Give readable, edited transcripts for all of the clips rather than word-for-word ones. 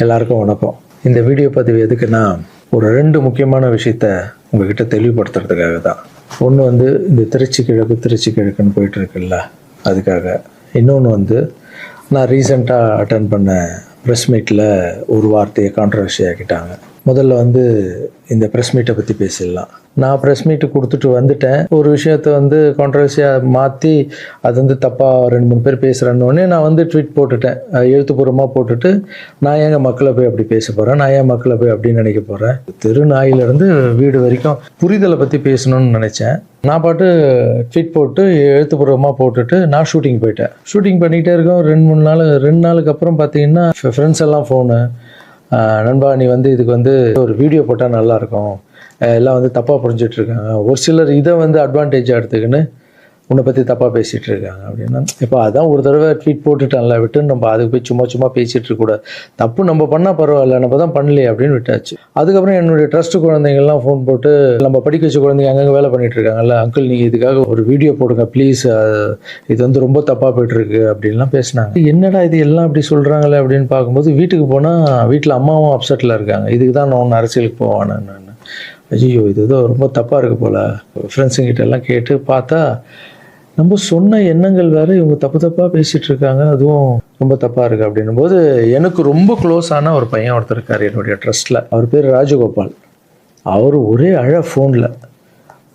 எல்லாருக்கும் வணக்கம். இந்த வீடியோ பதிவு எதுக்குன்னா, ஒரு 2 முக்கியமான விஷயத்த உங்ககிட்ட தெளிவுபடுத்துறதுக்காக தான். ஒன்று இந்த திருச்சி கிழக்குன்னு போயிட்டு இருக்குல்ல, அதுக்காக. இன்னொன்று நான் ரீசெண்டாக அட்டன் பண்ண ப்ரெஸ் மீட்டில் ஒரு வார்த்தையை கான்ட்ரவர்சி ஆக்கிட்டாங்க. முதல்ல இந்த ப்ரெஸ் மீட்டை பற்றி பேசிடலாம். நான் ப்ரெஸ் மீட்டு கொடுத்துட்டு வந்துட்டேன். ஒரு விஷயத்த கான்ட்ரவர்சியாக மாற்றி அது தப்பாக 2-3 பேர் பேசுகிறேன்னொடனே நான் ட்வீட் போட்டுட்டேன், எழுத்துப்பூர்வமாக போட்டுட்டு, நான் ஏங்க மக்களை போய் அப்படி பேச போகிறேன், நான் ஏன் மக்களை போய் அப்படின்னு நினைக்க போகிறேன், தெரு நாயிலிருந்து வீடு வரைக்கும் புரிதலை பற்றி பேசணும்னு நினச்சேன். நான் பாட்டு ட்வீட் போட்டு எழுத்துப்பூர்வமாக போட்டுட்டு நான் ஷூட்டிங் போயிட்டேன். ஷூட்டிங் பண்ணிகிட்டே இருக்கோம். 2 நாளுக்கு அப்புறம் பார்த்தீங்கன்னா ஃப்ரெண்ட்ஸ் எல்லாம் ஃபோனு, நண்பா நீ இதுக்கு ஒரு வீடியோ போட்டால் நல்லாயிருக்கும், எல்லாம் தப்பாக புரிஞ்சிட்டு இருக்காங்க, ஒரு சிலர் இதை அட்வான்டேஜாக எடுத்துக்கின்னு உன்னை பற்றி தப்பாக பேசிகிட்டு இருக்காங்க அப்படின்னா, இப்போ அதான் ஒரு தடவை ட்வீட் போட்டுட்டான்ல, விட்டு நம்ம அதுக்கு போய் சும்மா பேசிகிட்டு இருக்கக்கூடாது. தப்பு நம்ம பண்ணால் பரவாயில்ல, நம்ம தான் பண்ணலையே அப்படின்னு விட்டாச்சு. அதுக்கப்புறம் என்னுடைய ட்ரஸ்ட்டு குழந்தைங்கள்லாம் ஃபோன் போட்டு, நம்ம படிக்க வச்ச குழந்தைங்க அங்கங்கே வேலை பண்ணிகிட்டு இருக்காங்கல்ல, அங்கிள் நீங்கள் இதுக்காக ஒரு வீடியோ போடுங்க ப்ளீஸ், இது ரொம்ப தப்பாக போய்ட்டுருக்கு அப்படின்லாம் பேசினாங்க. என்னடா இது எல்லாம் அப்படி சொல்கிறாங்களே அப்படின்னு பார்க்கும்போது, வீட்டுக்கு போனால் வீட்டில் அம்மாவும் அப்செட்டில் இருக்காங்க. இதுக்கு தான் நான் ஒன்று அரசியலுக்கு போவானு. ஐயோ இது ஏதோ ரொம்ப தப்பாக இருக்குது போல். ஃப்ரெண்ட்ஸுங்கிட்ட எல்லாம் கேட்டு பார்த்தா, நம்ம சொன்ன எண்ணங்கள் வேறு, இவங்க தப்பாக பேசிகிட்டு இருக்காங்க, அதுவும் ரொம்ப தப்பாக இருக்குது அப்படின்னும் போது, எனக்கு ரொம்ப க்ளோஸான ஒரு பையன் ஒருத்தர் இருக்கார் என்னுடைய ட்ரஸ்ட்டில். அவர் பேர் ராஜகோபால். அவர் ஒரே ஃபோனில்,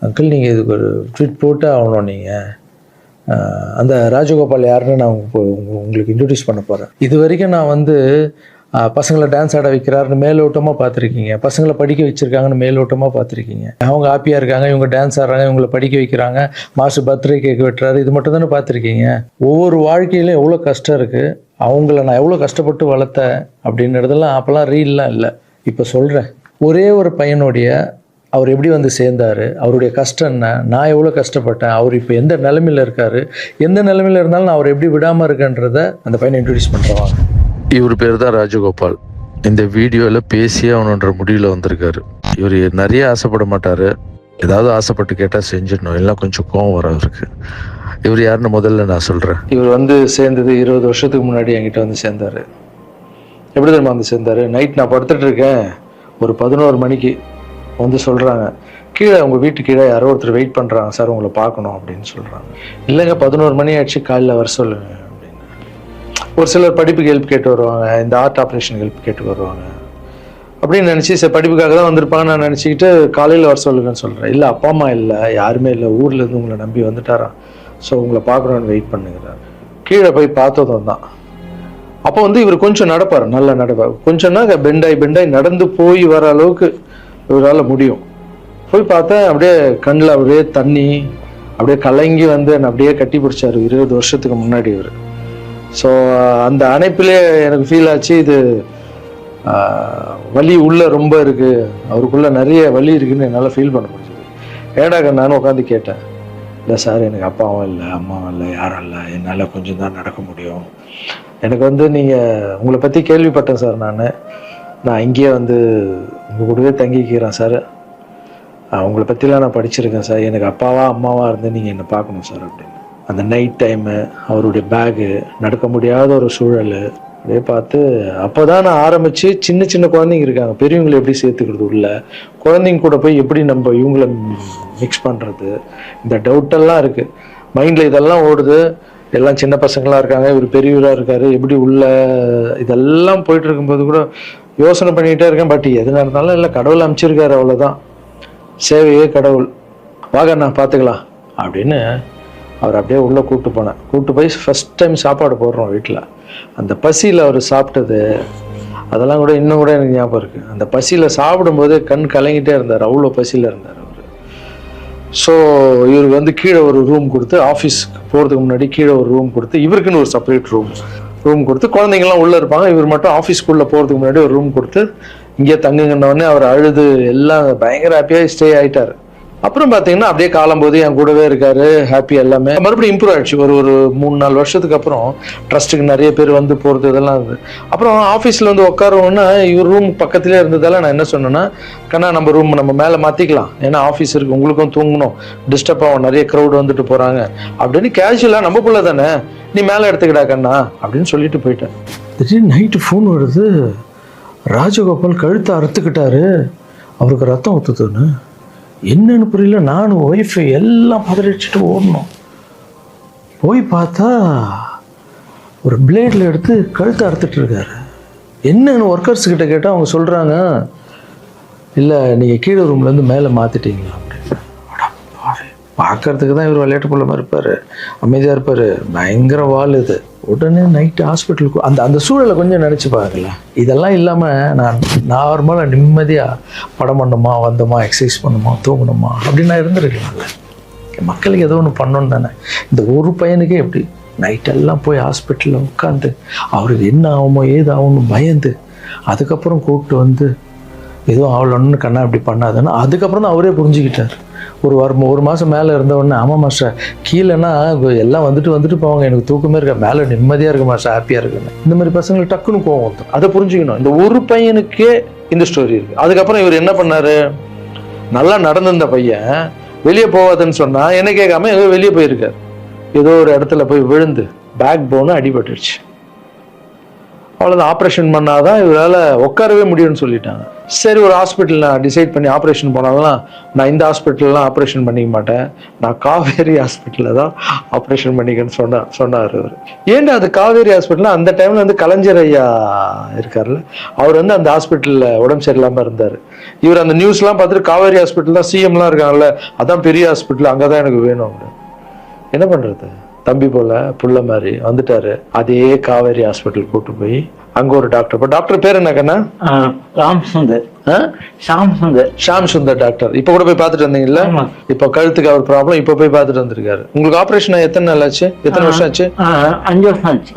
அங்கிள் நீங்கள் இதுக்கு ஒரு ட்வீட் போட்டு ஆகணும், நீங்கள் அந்த ராஜகோபால் யாருன்னு நான் உங்களுக்கு இன்ட்ரடியூஸ் பண்ண போகிறேன். இது வரைக்கும் நான் பசங்களை டான்ஸ் ஆட வைக்கிறாருன்னு மேலோட்டமாக பார்த்துருக்கீங்க, பசங்களை படிக்க வச்சுருக்காங்கன்னு மேலோட்டமாக பார்த்துருக்கீங்க, அவங்க ஹாப்பியாக இருக்காங்க, இவங்க டான்ஸ் ஆடுறாங்க, இவங்களை படிக்க வைக்கிறாங்க, மாஸ்டர் பர்த்டே கேக் வெட்டுறாரு, இது மட்டும் தானே பார்த்துருக்கீங்க. ஒவ்வொரு வாழ்க்கையிலும் எவ்வளோ கஷ்டம் இருக்குது, அவங்கள நான் எவ்வளோ கஷ்டப்பட்டு வளர்த்தேன் அப்படின்றதெல்லாம் அப்போல்லாம் ரீல்லாம் இல்லை. இப்போ சொல்கிறேன், ஒரே ஒரு பையனுடைய அவர் எப்படி சேர்ந்தார், அவருடைய கஷ்டம் என்ன, நான் எவ்வளோ கஷ்டப்பட்டேன், அவர் இப்போ எந்த நிலைமையில் இருக்கார், எந்த நிலைமையில் இருந்தாலும் நான் அவர் எப்படி விடாமல் இருக்கன்றதை அந்த பையனை இன்ட்ரடியூஸ் பண்ணுறவாங்க. இவர் பேர் தான் ராஜகோபால். இந்த வீடியோவில் பேசியே அவனுன்ற முடிவில் வந்திருக்காரு. இவர் நிறைய ஆசைப்பட மாட்டார், ஏதாவது ஆசைப்பட்டு கேட்டால் செஞ்சிடணும், எல்லாம் கொஞ்சம் கோவம் வர அவருக்கு. இவர் யாருன்னு முதல்ல நான் சொல்கிறேன். இவர் சேர்ந்தது 20 வருஷத்துக்கு முன்னாடி என்கிட்ட சேர்ந்தார். எப்படி தெரியுமா சேர்ந்தார்? நைட் நான் படுத்துட்டு இருக்கேன், ஒரு 11 மணிக்கு சொல்கிறாங்க, கீழே உங்கள் வீட்டு கீழே யாரோ ஒருத்தர் வெயிட் பண்ணுறாங்க சார், உங்களை பார்க்கணும் அப்படின்னு சொல்கிறாங்க. இல்லைங்க 11 மணி ஆயிடுச்சு, காலையில் வர சொல்லுங்க அப்படின்னு. ஒரு சிலர் படிப்புக்கு ஹெல்ப் கேட்டு வருவாங்க, இந்த ஆர்ட் ஆப்ரேஷன் ஹெல்ப் கேட்டு வருவாங்க அப்படின்னு நினச்சி, சரி படிப்புக்காக தான் வந்திருப்பாங்கன்னு நான் நினச்சிக்கிட்டு காலையில் வர சொல்லுங்கன்னு சொல்கிறேன். இல்லை அப்பா அம்மா இல்லை, யாருமே இல்லை, ஊர்லேருந்து உங்களை நம்பி வந்துட்டாராம், ஸோ உங்களை பார்க்குறோன்னு வெயிட் பண்ணுங்கிறார். கீழே போய் பார்த்ததும் தான். அப்போ இவர் கொஞ்சம் நடப்பார், நல்லா நடப்பார். கொஞ்சம்னா பெண்டாய் நடந்து போய் வர அளவுக்கு இவரால் முடியும். போய் பார்த்தேன், அப்படியே கண்ணில் அப்படியே தண்ணி, அப்படியே கலங்கி என்னை அப்படியே கட்டி பிடிச்சாரு 20 வருஷத்துக்கு முன்னாடி இவர். ஸோ அந்த அணைப்பிலே எனக்கு ஃபீல் ஆச்சு, இது வலி உள்ள ரொம்ப இருக்குது, அவருக்குள்ளே நிறைய வலி இருக்குதுன்னு என்னால் ஃபீல் பண்ண முடிஞ்சது. ஏடாக நானும் உட்காந்து கேட்டேன், இல்லை சார் எனக்கு அப்பாவும் இல்லை அம்மாவும் இல்லை யாரும் இல்லை, என்னால் கொஞ்சம் தான் நடக்க முடியும், எனக்கு நீங்கள் உங்களை பற்றி கேள்விப்பட்டேன் சார், நான் இங்கேயே உங்கள் கூடவே தங்கிக்கிறேன் சார், உங்களை பற்றிலாம் நான் படிச்சிருக்கேன் சார், எனக்கு அப்பாவா அம்மாவா இருந்து நீங்கள் என்னை பார்க்கணும் சார் அப்படின்னு. அந்த நைட் டைமு, அவருடைய பேகு, நடக்க முடியாத ஒரு சூழல் அப்படியே பார்த்து, அப்போ தான் நான் ஆரம்பித்து, சின்ன குழந்தைங்க இருக்காங்க, பெரியவங்களை எப்படி சேர்த்துக்கிறது உள்ள, குழந்தைங்க கூட போய் எப்படி நம்ம இவங்கள மிக்ஸ் பண்ணுறது, இந்த டவுட்டெல்லாம் இருக்குது மைண்டில், இதெல்லாம் ஓடுது. எல்லாம் சின்ன பசங்களாக இருக்காங்க, இவர் பெரியவராக இருக்கார், எப்படி உள்ள இதெல்லாம் போயிட்டு இருக்கும்போது கூட யோசனை பண்ணிக்கிட்டே இருக்கேன். பட் எது நடந்தாலும் இல்லை, கடவுள் அமைச்சிருக்காரு, அவ்வளோதான், சேவையே கடவுள், வாங்க நான் பார்த்துக்கலாம் அப்படின்னு அவர் அப்படியே உள்ளே கூப்பிட்டு போய் ஃபஸ்ட் டைம் சாப்பாடு போடுறோம் வீட்டில். அந்த பசியில் அவர் சாப்பிட்டது அதெல்லாம் கூட இன்னும் கூட எனக்கு ஞாபகம் இருக்குது. அந்த பசியில் சாப்பிடும்போது கண் கலங்கிட்டே இருந்தார், அவ்வளோ பசியில் இருந்தார் அவர். ஸோ இவருக்கு கீழே ஒரு ரூம் கொடுத்து, ஆஃபீஸ்க்கு போகிறதுக்கு முன்னாடி கீழே ஒரு ரூம் கொடுத்து, இவருக்குன்னு ஒரு செப்பரேட் ரூம் கொடுத்து, குழந்தைங்கள்லாம் உள்ளே இருப்பாங்க, இவர் மட்டும் ஆஃபீஸ்க்குள்ளே போகிறதுக்கு முன்னாடி ஒரு ரூம் கொடுத்து இங்கே தங்குங்கன்னொடனே அவர் அழுது எல்லாம் பயங்கர ஹாப்பியாக ஸ்டே ஆகிட்டார். அப்புறம் பார்த்தீங்கன்னா அப்படியே காலம்போது என் கூடவே இருக்காரு, ஹாப்பி, எல்லாமே மறுபடியும் இம்ப்ரூவ் ஆயிடுச்சு. ஒரு 3-4 வருஷத்துக்கு அப்புறம் ட்ரஸ்ட்டுக்கு நிறைய பேர் போகிறது இதெல்லாம் இருந்தது. அப்புறம் ஆஃபீஸில் உட்காரோன்னா இவர் ரூம் பக்கத்துலேயே இருந்ததால் நான் என்ன சொன்னேன்னா, கண்ணா நம்ம ரூம் நம்ம மேலே மாற்றிக்கலாம், ஏன்னா ஆஃபீஸ் இருக்குது, உங்களுக்கும் தூங்கணும், டிஸ்டர்ப் ஆகும், நிறைய க்ரௌட் வந்துட்டு போகிறாங்க அப்படின்னு கேஷுவலாக, நம்ம பிள்ளை தானே, நீ மேலே எடுத்துக்கிடா கண்ணா அப்படின்னு சொல்லிட்டு போயிட்டேன். திடீர்னு நைட்டு ஃபோன் வருது, ராஜகோபால் கழுத்தை அறுத்துக்கிட்டாரு, அவருக்கு ரத்தம் ஊற்றுதுன்னு. என்னன்னு புரியல. நானும் ஒய்ஃபு எல்லாம் பதறிச்சுட்டு ஓடணும். போய் பார்த்தா ஒரு பிளேடில் எடுத்து கழுத்தை அறுத்துட்டு இருக்காரு. என்னன்னு ஒர்க்கர்ஸ் கிட்ட கேட்டால் அவங்க சொல்கிறாங்க, இல்லை நீங்கள் கீழே ரூம்லேருந்து மேலே மாற்றிட்டீங்களா அப்படின்னு. பார்க்கறதுக்கு தான் இவர் விளையாட்டு போல மாதிரி இருப்பார், அமைதியாக இருப்பார், பயங்கர வால் இது. உடனே நைட்டு ஹாஸ்பிட்டலுக்கு அந்த சூழலை கொஞ்சம் நினச்சி பார்க்கல. இதெல்லாம் இல்லாமல் நான் நார்மலாக நிம்மதியாக படம் பண்ணணுமா, வந்தோமா, எக்ஸசைஸ் பண்ணணுமா, தூங்கணுமா அப்படின்னு நான் இருந்திருக்கலாம்ல. மக்களுக்கு ஏதோ ஒன்று பண்ணணும் தானே. இந்த ஒரு பையனுக்கே எப்படி நைட்டெல்லாம் போய் ஹாஸ்பிட்டலில் உட்காந்து அவருக்கு என்ன ஆகுமோ ஏது ஆகும்னு பயந்து, அதுக்கப்புறம் கூப்பிட்டு வந்து எதுவும் ஆகலன்னு கண்ணா இப்படி பண்ணாதுன்னு அதுக்கப்புறம் தான் அவரே புரிஞ்சுக்கிட்டார். ஒரு மாதம் மேலே இருந்தவொடனே, ஆமாம் மாஸ்டர் கீழேன்னா எல்லாம் வந்துட்டு போவாங்க, எனக்கு தூக்கமே இருக்க, மேலே நிம்மதியாக இருக்கு மாஸ்டர், ஹாப்பியாக இருக்குன்னு. இந்த மாதிரி பசங்களுக்கு டக்குன்னு கோவம் வந்துடும். அதை புரிஞ்சுக்கணும். இந்த ஒரு பையனுக்கே இந்த ஸ்டோரி இருக்குது. அதுக்கப்புறம் இவர் என்ன பண்ணார், நல்லா நடந்திருந்த பையன் வெளியே போகாதுன்னு சொன்னால் என்ன கேட்காம ஏதோ வெளியே போயிருக்காரு. ஏதோ ஒரு இடத்துல போய் விழுந்து பேக் போனு அடிபட்டுருச்சு. அவ்வளோதான், ஆப்ரேஷன் பண்ணாதான் இவரால் உட்காரவே முடியும்னு சொல்லிட்டாங்க. சரி, ஒரு ஹாஸ்பிட்டல் நான் டிசைட் பண்ணி ஆப்ரேஷன் போனாலும் நான் இந்த ஹாஸ்பிட்டல்லாம் ஆப்ரேஷன் பண்ணிக்க மாட்டேன், நான் காவேரி ஹாஸ்பிட்டலில் தான் ஆப்ரேஷன் பண்ணிக்கன்னு சொன்னார் அவர். ஏன்டா அது காவேரி ஹாஸ்பிட்டல்? அந்த டைமில் வந்து கலைஞர் ஐயா இருக்கார்ல, அவர் வந்து அந்த ஹாஸ்பிட்டலில் உடம்பு சரியில்லாமல் இருந்தார். இவர் அந்த நியூஸ்லாம் பார்த்துட்டு காவேரி ஹாஸ்பிட்டல் தான், சிஎம்லாம் இருக்காங்கல்ல, அதான் பெரிய ஹாஸ்பிட்டல், அங்கே தான் எனக்கு வேணும் அப்படின்னு. என்ன பண்ணுறது, தம்பி போல புள்ள மாதிரி வந்துட்டாரு. அதே காவேரி ஹாஸ்பிட்டல் கூட்டு போய் அங்க ஒரு டாக்டர், இப்போ டாக்டர் பேர் என்ன கண்ணா? ஷாம் சுந்தர் டாக்டர். இப்ப கூட போய் பார்த்துட்டு வந்தீங்கல்ல? இப்ப கழுத்துக்கு அவர் ப்ராப்ளம், இப்ப போய் பார்த்துட்டு வந்திருக்காரு. உங்களுக்கு ஆபரேஷன் எத்தனை நாள் ஆச்சு, எத்தனை வருஷம் ஆச்சு? 5 வருஷம் ஆச்சு.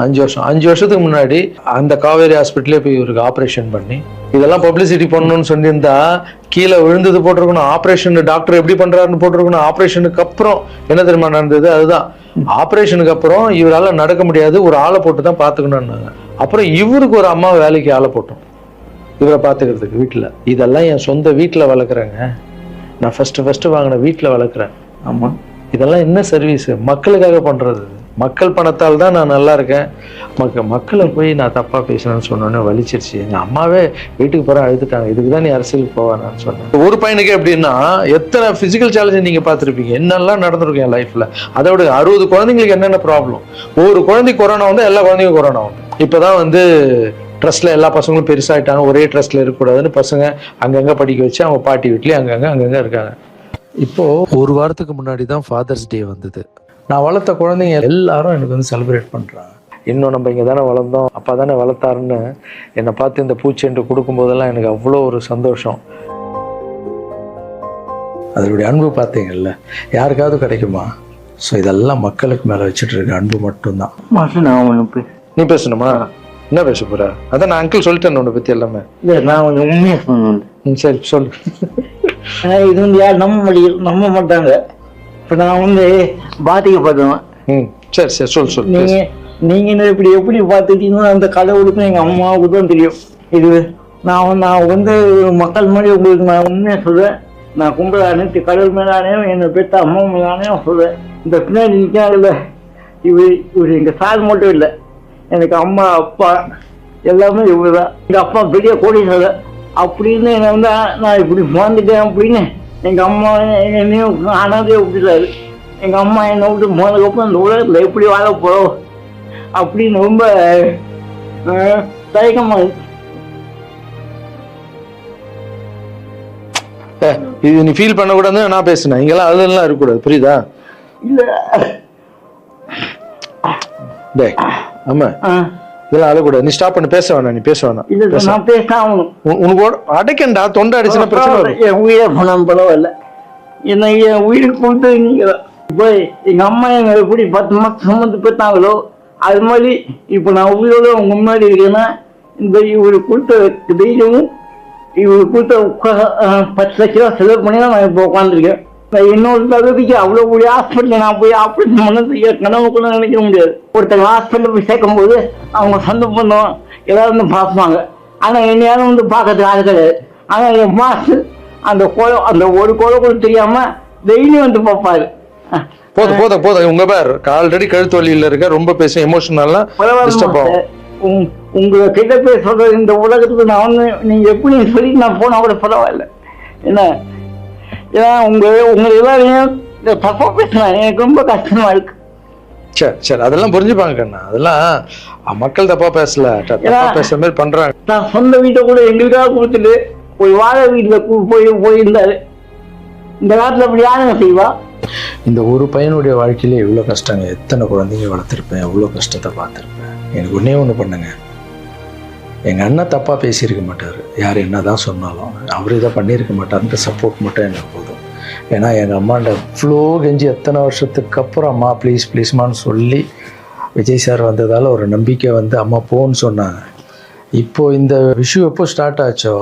5 வருஷத்துக்கு முன்னாடி அந்த காவேரி ஹாஸ்பிட்டலே போய் இவருக்கு ஆபரேஷன் பண்ணி, இதெல்லாம் பப்ளிசிட்டி பண்ணணும்னு சொல்லியிருந்தா கீழே விழுந்தது போட்டிருக்கணும், ஆபரேஷன் டாக்டர் எப்படி பண்றாருன்னு போட்டிருக்கணும். ஆபரேஷனுக்கு அப்புறம் என்ன தெரியுமா நடந்தது? அதுதான், ஆபரேஷனுக்கு அப்புறம் இவரால் நடக்க முடியாது, ஒரு ஆளை போட்டு தான் பார்த்துக்கணும்னாங்க. அப்புறம் இவருக்கு ஒரு அம்மா வேலைக்கு ஆளை போட்டோம் இவரை பார்த்துக்கிறதுக்கு வீட்டில். இதெல்லாம் என் சொந்த வீட்டில் வளர்க்குறேங்க, நான் ஃபர்ஸ்ட் வாங்கின வீட்டில் வளர்க்குறேன். ஆமாம், இதெல்லாம் என்ன சர்வீஸ்? மக்களுக்காக பண்ணுறது. மக்கள் பணத்தால் தான் நான் நல்லா இருக்கேன். மக்களை போய் நான் தப்பாக பேசுனேன்னு சொன்னோன்னே வலிச்சிருச்சு. எங்கள் அம்மாவே வீட்டுக்கு போகிற அழுதுட்டாங்க, இதுக்கு தான் நீ அரசியலுக்கு போவானான்னு சொன்னேன். ஒரு பையனுக்கு எப்படின்னா எத்தனை ஃபிசிக்கல் சேலஞ்சு நீங்கள் பார்த்துருப்பீங்க, என்னெல்லாம் நடந்திருக்கும் என் லைஃப்பில். அதோட 60 குழந்தைங்களுக்கு என்னென்ன ப்ராப்ளம். ஒரு குழந்தைக்கு கொரோனா வந்து எல்லா குழந்தைக்கும் கொரோனா வந்து. இப்போ தான் வந்து ட்ரஸ்ட்ல எல்லா பசங்களும் பெருசாகிட்டாங்க, ஒரே ட்ரஸ்ட்ல இருக்கக்கூடாதுன்னு பசங்க அங்கங்கே படிக்க வச்சு அவங்க பாட்டி வீட்லேயே அங்கங்கே இருக்காங்க. இப்போது ஒரு வாரத்துக்கு முன்னாடி தான் ஃபாதர்ஸ் டே வந்தது. நான் வளர்த்த குழந்தைங்க எல்லாரும் எனக்கு வந்து செலிப்ரேட் பண்ணுறாங்க. இன்னும் நம்ம இங்கே தானே வளர்ந்தோம், அப்பா தானே வளர்த்தாருன்னு என்னை பார்த்து இந்த பூச்செண்டு கொடுக்கும்போதெல்லாம் எனக்கு அவ்வளோ ஒரு சந்தோஷம். அதனுடைய அன்பு பார்த்தீங்கல்ல, யாருக்காவது கிடைக்குமா? ஸோ இதெல்லாம் மக்களுக்கு மேலே வச்சுட்டு இருக்க அன்பு மட்டும்தான். நீ பேசணுமா? என்ன பேச போற? அதான் நான் அங்கிள் சொல்லிட்டேன் உன்னை பற்றி எல்லாமே. இல்லை, நான் உண்மையாக சொன்னேன். சரி சொல்லு. இது வந்து யார் நம்ப மாட்டாங்க. இப்போ நான் வந்து பாதிக்கப்பட்டவன். சரி சொல்லு. நீங்க எப்படி பார்த்துட்டீங்கன்னா அந்த கடவுளுக்கும் எங்க அம்மாவுக்கு தான் தெரியும். இது நான் வந்து மக்கள் மாதிரி உங்களுக்கு நான் உண்மையாக சொல்றேன். நான் கும்பிட அனைத்து கடவுள் மேலானேயும் என்னை பெற்ற அம்மா மேலானேயும் சொல்றேன். இந்த பின்னாடி நிற்காதுல்ல, இவர் எங்க சார் மட்டும் இல்லை, எனக்கு அம்மா அப்பா எல்லாமே இவர் தான். எங்க அப்பா பெரிய கோடீஸ்வரர் அப்படின்னு என்னை வந்து நான் இப்படி வாழ்ந்துட்டேன் அப்படின்னு எங்க அம்மா என்னையும் அனாதையை விட்டுட்டாரு. எங்க அம்மா என்னை விட்டு போனதுக்கப்புறம் இந்த உலகத்துல எப்படி வாழ போறோம் அப்படின்னு ரொம்ப தயக்கமா இருக்கு. இது நீ ஃபீல் பண்ணக்கூடாது, நான் பேசுனேன். இங்கெல்லாம் அதெல்லாம் இருக்கக்கூடாது, புரியுதா? இல்ல டே ஆமா, இதெல்லாம் அழக்கூடாது. நீ ஸ்டாப் பண்ணி பேச வேணாம், நீ பேச வேணாம். நான் பேச ஆகணும். உனக்கு அடைக்கண்டா, தொண்டை அடிச்சுன்னா பிரச்சனை. என் உயிரை போனாலும் பரவாயில்ல, என்னை என் உயிருக்கு கொடுத்து நீங்க இப்போ எங்க அம்மா எங்க எப்படி 10 மாசம் சுமந்து பெற்றாங்களோ அது மாதிரி இப்போ நான் உயிரோட உங்க முன்னாடி இருக்கேன்னா இந்த இவரு கொடுத்த தைரியமும் இவரு கொடுத்த 10 லட்ச ரூபா செலவு பண்ணி தான் நான் இப்போ உட்காந்துருக்கேன். இன்னொரு தகுதிக்கு அவ்வளோ கூடிய ஹாஸ்பிட்டல் நான் போய் ஆப்ரேஷன் பண்ணது கனவு கூட நினைக்க முடியாது. ஒருத்தங்க ஹாஸ்பிட்டல் போய் சேர்க்கும் போது அவங்க சொந்த பண்ணோம் ஏதாவது வந்து பார்ப்பாங்க, ஆனால் என்னையாலும் வந்து பார்க்கறதுக்கு ஆள் கிடையாது. ஆனால் என் மாசு அந்த ஒரு கோலை கூட தெரியாம டெய்லி வந்து பார்ப்பாரு. போதும் உங்க பேர் ஆல்ரெடி கழுத்து வலியில இருக்க, ரொம்ப பேச எமோஷனல்லாம் டிஸ்டர்ப் ஆகும். உங்களை கிட்ட போய் சொல்றது இந்த உலகத்துக்கு நான் வந்து நீங்க எப்படி சொல்லி நான் போனா கூட பரவாயில்ல. ஏன்னா உங்களை எல்லாரையும் தப்பா பேசுறேன், எனக்கு ரொம்ப கஷ்டமா இருக்கு. சரி சரி, அதெல்லாம் புரிஞ்சுப்பாங்க கண்ணா. அதெல்லாம் மக்கள் தப்பா பேசல, தப்பா பேசுற மாதிரி பண்றாங்க. நான் சொந்த வீட்டை கூட எங்களுக்காக கொடுத்துட்டு போய் வாழ வீட்டுல போயிருந்தாரு. இந்த காலத்துல அப்படி யாருங்க செய்வா? இந்த ஒரு பையனுடைய வாழ்க்கையில எவ்வளவு கஷ்டங்க, எத்தனை குழந்தைங்க வளர்த்துருப்பேன், எவ்வளவு கஷ்டத்தை பார்த்துருப்பேன். எனக்கு ஒன்னே ஒண்ணு பண்ணுங்க, எங்க அண்ணன் தப்பா பேசியிருக்க மாட்டாரு, யார் என்னதான் சொன்னாலும் அவரு இதை பண்ணியிருக்க மாட்டாருன்ற சப்போர்ட் மட்டும் எனக்கு போதும். ஏன்னா எங்கள் அம்மாண்ட இவ்வளோ கெஞ்சி எத்தனை வருஷத்துக்கு அப்புறம் அம்மா ப்ளீஸ் ப்ளீஸ்மான்னு சொல்லி விஜய் சார் வந்ததால் ஒரு நம்பிக்கை வந்து அம்மா போன்னு சொன்னாங்க. இப்போது இந்த விஷயம் எப்போ ஸ்டார்ட் ஆச்சோ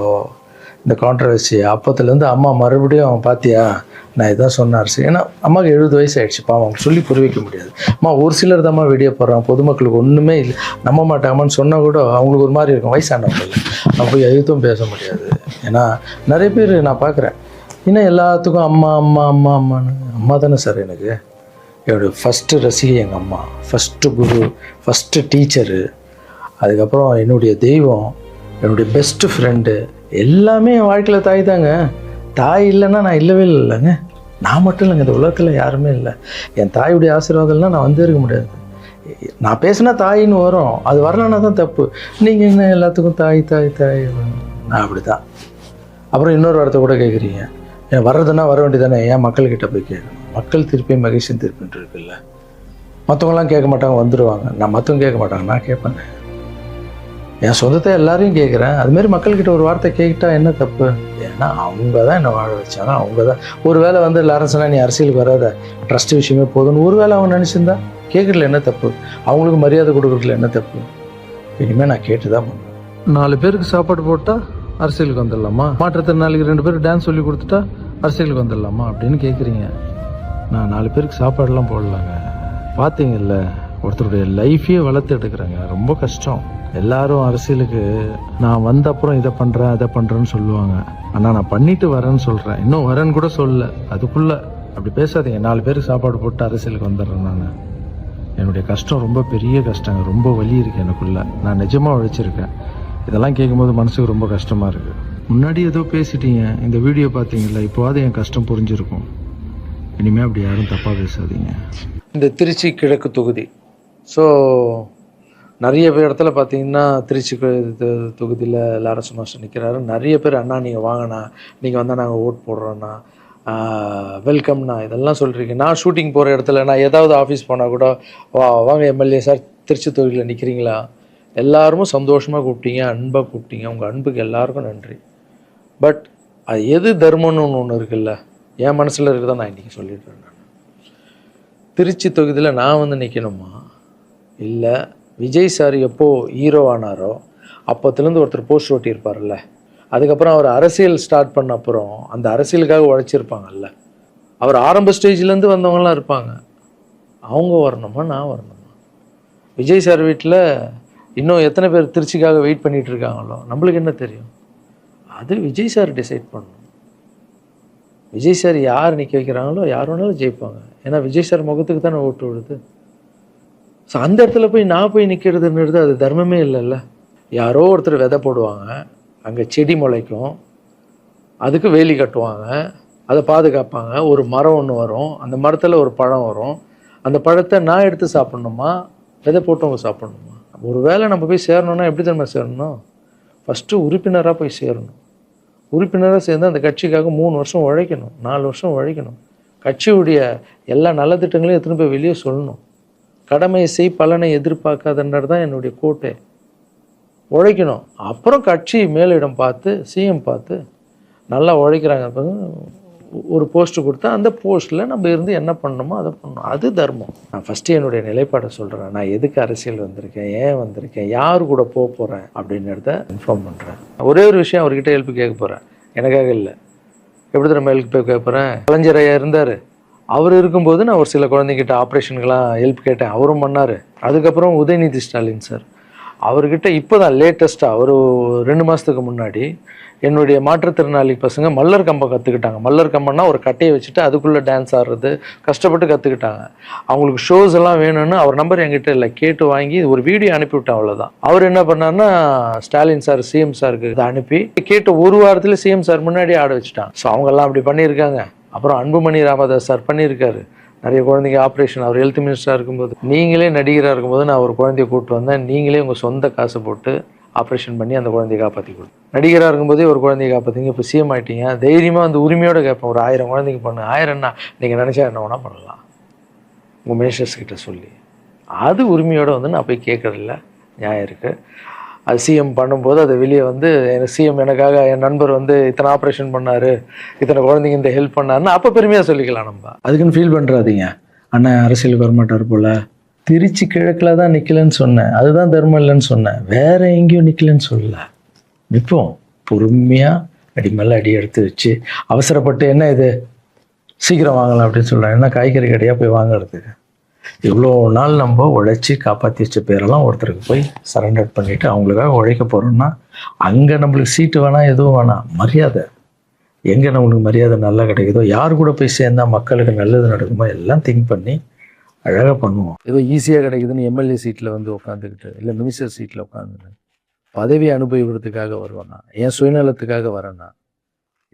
இந்த கான்ட்ரவர்சி, அப்போத்துலேருந்து அம்மா மறுபடியும் பார்த்தியா நான் இதான் சொன்னார். ஏன்னா அம்மாவுக்கு 70 வயசு ஆகிடுச்சு, பாவம் அவங்க சொல்லி புரிய வைக்க முடியாது. அம்மா ஒரு சிலர் தான் வீடியோ போடுறாங்க, பொதுமக்களுக்கு ஒன்றுமே இல்லை நம்ப மாட்டாங்கம்மான்னு சொன்னால் கூட அவங்களுக்கு ஒரு மாதிரி இருக்கும், வயசானவங்க நம்ம போய் எழுத்தும் பேச முடியாது. ஏன்னா நிறைய பேர் நான் பார்க்குறேன், இன்னும் எல்லாத்துக்கும் அம்மா அம்மா அம்மா அம்மான்னு. அம்மா தானே சார் எனக்கு என்னுடைய ஃபஸ்ட்டு ரசிகை, எங்கள் அம்மா ஃபஸ்ட்டு குரு, ஃபஸ்ட்டு டீச்சரு, அதுக்கப்புறம் என்னுடைய தெய்வம், என்னுடைய பெஸ்ட்டு ஃப்ரெண்டு, எல்லாமே என் வாழ்க்கையில் தாய் தாங்க. தாய் இல்லைன்னா நான் இல்லவே இல்லைங்க. நான் மட்டும் இல்லைங்க, இந்த உலகத்தில் யாருமே இல்லை. என் தாயுடைய ஆசீர்வாதம்னா நான் வந்து இருக்க முடியாது. நான் பேசினா தாயின்னு வரும், அது வரலன்னா தான் தப்பு. நீங்கள் என்ன எல்லாத்துக்கும் தாய் தாய் தாய், நான் அப்படி தான். அப்புறம் இன்னொரு வார்த்தை கூட கேட்குறீங்க, ஏன் வர்றதுன்னா வர வேண்டியதானே, ஏன் மக்கள்கிட்ட போய் கேட்கணும்? மக்கள் திருப்பி மகேஷன் திருப்பின்ட்டு இருக்குல்ல, மற்றவங்களாம் கேட்க மாட்டாங்க, வந்துடுவாங்க. நான் மற்றவங்க கேட்க மாட்டாங்க, நான் கேட்பேன். என் சொந்தத்தை எல்லாரையும் கேட்குறேன், அதுமாரி மக்கள்கிட்ட ஒரு வார்த்தை கேட்டா என்ன தப்பு? ஏன்னா அவங்க தான் என்னை வாழ வச்சாங்க, அவங்க தான். ஒரு வேளை வந்து லாரன்ஸ்னா நீ அரசியலுக்கு வராத, ட்ரஸ்ட் விஷயமே போதும்னு ஒரு வேளை அவங்க நினச்சிருந்தா கேட்குறதுல என்ன தப்பு? அவங்களுக்கு மரியாதை கொடுக்குறதுல என்ன தப்பு? இனிமேல் நான் கேட்டு தான் பண்ணுவேன். 4 பேருக்கு சாப்பாடு போட்டால் அரசியலுக்கு வந்துடலாமா? மாற்றுத்திறனாளிக்கு 2 பேருக்கு டான்ஸ் சொல்லி கொடுத்துட்டா அரசியலுக்கு வந்துடலாமா அப்படின்னு கேட்குறீங்க. நான் 4 பேருக்கு சாப்பாடுலாம் போடலாங்க. பார்த்தீங்கல்ல, ஒருத்தருடைய லைஃபையே வளர்த்து எடுக்கிறாங்க, ரொம்ப கஷ்டம். எல்லாரும் அரசியலுக்கு நான் வந்த அப்புறம் இதை பண்ணுறேன் அதை பண்ணுறேன்னு சொல்லுவாங்க, ஆனால் நான் பண்ணிட்டு வரேன்னு சொல்கிறேன், இன்னும் வரேன்னு கூட சொல்ல. அதுக்குள்ளே அப்படி பேசாதீங்க. 4 பேருக்கு சாப்பாடு போட்டு அரசியலுக்கு வந்துடுறேன். நான் என்னுடைய கஷ்டம் ரொம்ப பெரிய கஷ்டங்க, ரொம்ப வலி இருக்குது எனக்குள்ளே. நான் நிஜமாக உழைச்சிருக்கேன். இதெல்லாம் கேட்கும்போது மனசுக்கு ரொம்ப கஷ்டமாக இருக்குது. முன்னாடி ஏதோ பேசிட்டீங்க, இந்த வீடியோ பார்த்தீங்களா, இப்போவாது என் கஷ்டம் புரிஞ்சிருக்கும். இனிமேல் அப்படி யாரும் தப்பாக பேசாதீங்க. இந்த திருச்சி கிழக்கு தொகுதி, ஸோ நிறைய பேர் இடத்துல பார்த்தீங்கன்னா திருச்சி தொகுதியில் லாரன்ஸ் மாஸ்டர் நிற்கிறாரு. நிறைய பேர் அண்ணா நீங்கள் வாங்கண்ணா, நீங்கள் வந்தால் நாங்கள் ஓட் போடுறோண்ணா, வெல்கம்ண்ணா, இதெல்லாம் சொல்கிறீங்க. நான் ஷூட்டிங் போகிற இடத்துல நான் ஏதாவது ஆஃபீஸ் போனால் கூட வாங்க எம்எல்ஏ சார் திருச்சி தொகுதியில் நிற்கிறீங்களா, எல்லாருமே சந்தோஷமாக கூப்பிட்டீங்க, அன்பாக கூப்பிட்டீங்க. உங்கள் அன்புக்கு எல்லாருக்கும் நன்றி. பட் அது எது தர்மம்னு ஒன்று இருக்குல்ல, என் மனசில் இருக்குதான் நான் இன்றைக்கி சொல்லிடுறேன். நான் திருச்சி தொகுதியில் நான் வந்து நிற்கணுமா, இல்லை விஜய் சார் எப்போது ஹீரோ ஆனாரோ அப்போத்துலேருந்து ஒருத்தர் போஸ்ட் ஓட்டியிருப்பார்ல, அதுக்கப்புறம் அவர் அரசியல் ஸ்டார்ட் பண்ண அப்புறம் அந்த அரசியலுக்காக உழைச்சிருப்பாங்கல்ல, அவர் ஆரம்ப ஸ்டேஜ்லேருந்து வந்தவங்களாம் இருப்பாங்க, அவங்க வரணுமா நான் வரணுமா? விஜய் சார் வீட்டில் இன்னும் எத்தனை பேர் திருச்சிக்காக வெயிட் பண்ணிகிட்டு இருக்காங்களோ நம்மளுக்கு என்ன தெரியும்? அது விஜய் சார் டிசைட் பண்ணணும். விஜய் சார் யார் நிற்க வைக்கிறாங்களோ யார் வேணாலும் ஜெயிப்பாங்க. ஏன்னா விஜய் சார் முகத்துக்கு தானே ஓட்டு விடுது. ஸோ அந்த இடத்துல போய் நான் போய் நிற்கிறதுன்றது அது தர்மமே இல்லைல்ல. யாரோ ஒருத்தர் விதை போடுவாங்க, அங்கே செடி முளைக்கும், அதுக்கு வேலி கட்டுவாங்க, அதை பாதுகாப்பாங்க. ஒரு மரம் ஒன்று வரும், அந்த மரத்தில் ஒரு பழம் வரும், அந்த பழத்தை நான் எடுத்து சாப்பிட்ணுமா, விதை போட்டவங்க சாப்பிட்ணுமா? ஒரு வேளை நம்ம போய் சேரணும்னா எப்படி தெரியுமா சேரணும்? ஃபஸ்ட்டு உறுப்பினராக போய் சேரணும். உறுப்பினராக சேர்ந்து அந்த கட்சிக்காக 3 வருஷம் உழைக்கணும், 4 வருஷம் உழைக்கணும். கட்சியுடைய எல்லா நல்ல திட்டங்களையும் எத்தனை போய் வெளியே சொல்லணும். கடமையை செய் பலனை எதிர்பார்க்காதன்றது தான் என்னுடைய கோட்டை. உழைக்கணும். அப்புறம் கட்சி மேலிடம் பார்த்து சிஎம் பார்த்து நல்லா உழைக்கிறாங்க ஒரு போஸ்ட்டு கொடுத்தா அந்த போஸ்ட்டில் நம்ம இருந்து என்ன பண்ணணுமோ அதை பண்ணணும். அது தர்மம். நான் ஃபஸ்ட்டு என்னுடைய நிலைப்பாடை சொல்கிறேன். நான் எதுக்கு அரசியல் வந்திருக்கேன், ஏன் வந்திருக்கேன், யார் கூட போக போகிறேன் அப்படின்றத இன்ஃபார்ம் பண்ணுறேன். ஒரே ஒரு விஷயம் அவர்கிட்ட ஹெல்ப் கேட்க போகிறேன், எனக்காக இல்லை. எப்படி நம்ம ஹெல்ப் கேட்க போகிறேன்? கலைஞர் ஐயா இருந்தார், அவர் இருக்கும்போது நான் ஒரு சில குழந்தைங்கிட்ட ஆப்ரேஷனுக்கெல்லாம் ஹெல்ப் கேட்டேன், அவரும் பண்ணார். அதுக்கப்புறம் உதயநிதி ஸ்டாலின் சார், அவர்கிட்ட இப்போ தான் லேட்டஸ்ட்டாக ஒரு 2 மாதத்துக்கு முன்னாடி என்னுடைய மாற்றுத்திறனாளி பசங்க மல்லர் கம்பம் கற்றுக்கிட்டாங்க. மல்லர் கம்பம்னா ஒரு கட்டையை வச்சுட்டு அதுக்குள்ளே டான்ஸ் ஆடுறது கஷ்டப்பட்டு கற்றுக்கிட்டாங்க. அவங்களுக்கு ஷோஸ் எல்லாம் வேணும்னு அவர் நம்பர் என்கிட்ட இல்லை, கேட்டு வாங்கி ஒரு வீடியோ அனுப்பிவிட்டேன், அவ்வளோதான். அவர் என்ன பண்ணார்னா ஸ்டாலின் சார் சிஎம் சாருக்கு இதை அனுப்பி கேட்டு ஒரு வாரத்தில் சிஎம் சார் முன்னாடி ஆட வச்சுட்டாங்க. ஸோ அவங்கெல்லாம் அப்படி பண்ணியிருக்காங்க. அப்புறம் அன்புமணி ராமதாஸ் சார் பண்ணியிருக்காரு. நிறைய குழந்தைங்க ஆப்ரேஷன், அவர் ஹெல்த் மினிஸ்டராக இருக்கும்போது, நீங்களே நடிகராக இருக்கும்போது நான் ஒரு குழந்தைய கூப்பிட்டு வந்தேன், நீங்களே உங்கள் சொந்த காசை போட்டு ஆப்ரேஷன் பண்ணி அந்த குழந்தைய காப்பாற்றி கொடுத்து, நடிகராக இருக்கும்போதே ஒரு குழந்தைய காப்பாற்றிங்க. இப்போ சிஎம் ஆகிட்டீங்க, தைரியமாக வந்து உரிமையோடு கேட்பேன், ஒரு 1000 குழந்தைக்கு பண்ணு. 1000 நீங்கள் நினச்சா என்ன வேணால் பண்ணலாம் உங்கள் மினிஸ்டர்ஸ் கிட்ட சொல்லி. அது உரிமையோடு வந்து நான் போய் கேட்குறதில்ல, நியாயம் இருக்குது. அது சிஎம் பண்ணும்போது அதை வெளியே வந்து சிஎம் எனக்காக என் நண்பர் வந்து இத்தனை ஆப்ரேஷன் பண்ணார், இத்தனை குழந்தைங்க இந்த ஹெல்ப் பண்ணாருன்னு அப்போ பெருமையாக சொல்லிக்கலாம். நம்ம அதுக்குன்னு ஃபீல் பண்ணுறாதீங்க. அண்ணன் அரசியலுக்கு வரமாட்டார் போல். திருச்சி கிழக்கில் தான் நிற்கலன்னு சொன்னேன், அதுதான் தர்மம் இல்லைன்னு சொன்னேன், வேற எங்கேயும் நிற்கலன்னு சொல்லல. நிற்போம் பொறுமையாக, அடி மேலே அடி எடுத்து வச்சு. அவசரப்பட்டு என்ன இது சீக்கிரம் வாங்கலாம் அப்படின்னு சொல்கிறேன். என்ன காய்கறி கடையாக போய் வாங்குறதுக்கு? இவ்வளோ நாள் நம்ம உழைச்சி காப்பாற்றி வச்ச பேரெல்லாம் ஒருத்தருக்கு போய் சரண்டர் பண்ணிவிட்டு அவங்களுக்காக உழைக்க போகிறோம்னா அங்கே நம்மளுக்கு சீட்டு வேணாம், எதுவும் வேணாம், மரியாதை. எங்கே நம்மளுக்கு மரியாதை நல்லா கிடைக்குதோ, யார் கூட போய் சேர்ந்தா மக்களுக்கு நல்லது நடக்குமோ எல்லாம் திங்க் பண்ணி அழகாக பண்ணுவோம். ஏதோ ஈஸியாக கிடைக்குதுன்னு எம்எல்ஏ சீட்டில் வந்து உட்காந்துக்கிட்டு, இல்லை மினிஸ்டர் சீட்டில் உட்காந்துட்டு பதவி அனுபவிக்கிறதுக்காக வருவானா, என் சுயநலத்துக்காக வரேன்னா,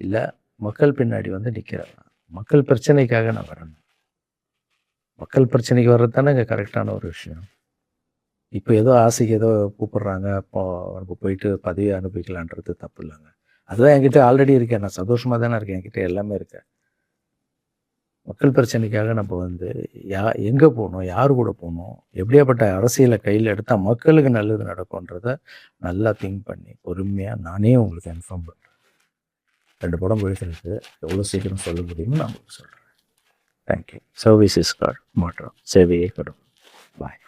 இல்லை மக்கள் பின்னாடி வந்து நிற்கிறேன்னா, மக்கள் பிரச்சனைக்காக நான் வரேன். மக்கள் பிரச்சனைக்கு வர்றது தானே இங்கே கரெக்டான ஒரு விஷயம். இப்போ ஏதோ ஆசைக்கு ஏதோ கூப்பிட்றாங்க, அப்போ நம்ம போயிட்டு பதவியை அனுபவிக்கலான்றது தப்பு இல்லைங்க. அதுதான் என்கிட்ட ஆல்ரெடி இருக்கேன், நான் சந்தோஷமாக தானே இருக்கேன், என்கிட்ட எல்லாமே இருக்கேன். மக்கள் பிரச்சனைக்காக நம்ம வந்து எங்கே போகணும், யார் கூட போகணும், எப்படியாப்பட்ட அரசியலை கையில் எடுத்தால் மக்களுக்கு நல்லது நடக்கும்ன்றத நல்லா திங்க் பண்ணி பொறுமையாக நானே உங்களுக்கு இன்ஃபார்ம் பண்ணுறேன். 2 படம் போயிட்டு எவ்வளோ சீக்கிரம் சொல்ல முடியுமோ நான் உங்களுக்கு சொல்கிறேன். தேங்க்யூ. சர்வீஸ் இஸ் காட், மாற்றம் சேவையே கடும். பாய்.